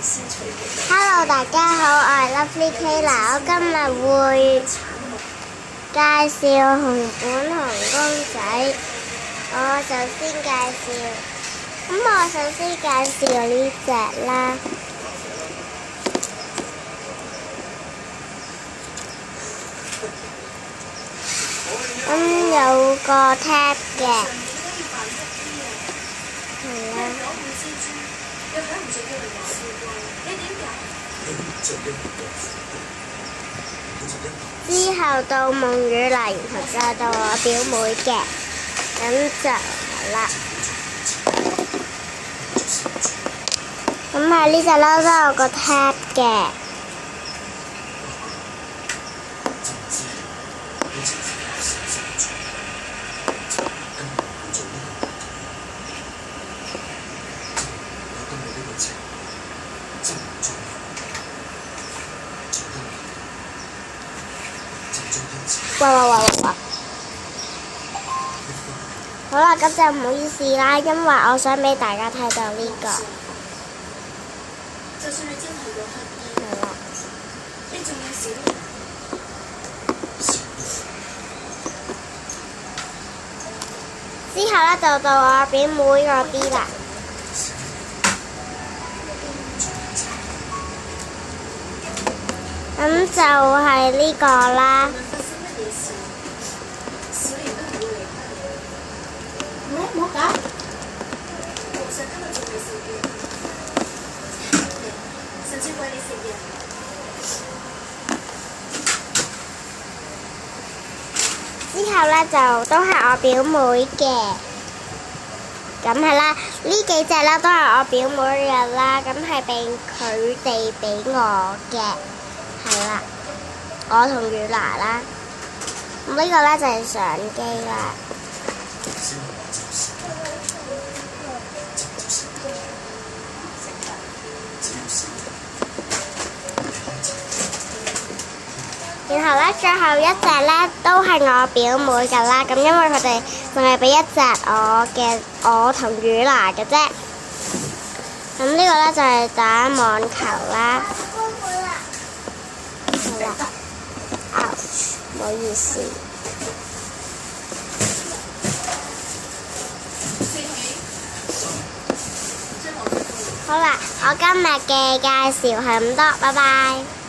Hello， 大家好，我係 Lovely Kayla， 我今日會介紹熊本熊公仔。我首先介紹呢隻啦。有個 tag 嘅，係啦。之後到夢雨啦，然後再到我表妹嘅，咁就係啦。咁係呢隻褸都有個 tag 嘅。哇！好啦，咁就唔好意思啦，因為我想俾大家睇到呢個。係啦。之後咧就到我表妹嗰啲啦。咁就係呢個啦。之後咧就都係我表妹嘅，咁係啦，呢幾隻啦都係我表妹嘅啦，咁係佢哋俾我嘅，係啦，我同雨娜啦，咁呢個咧就係相機啦。然後咧，最後一隻咧都係我表妹㗎啦，咁因為佢哋淨係俾一隻我同雨娜嘅啫。咁呢個咧就係打網球啦。係啦，ouch，唔好意思。好啦，我今日嘅介紹係咁多，拜拜。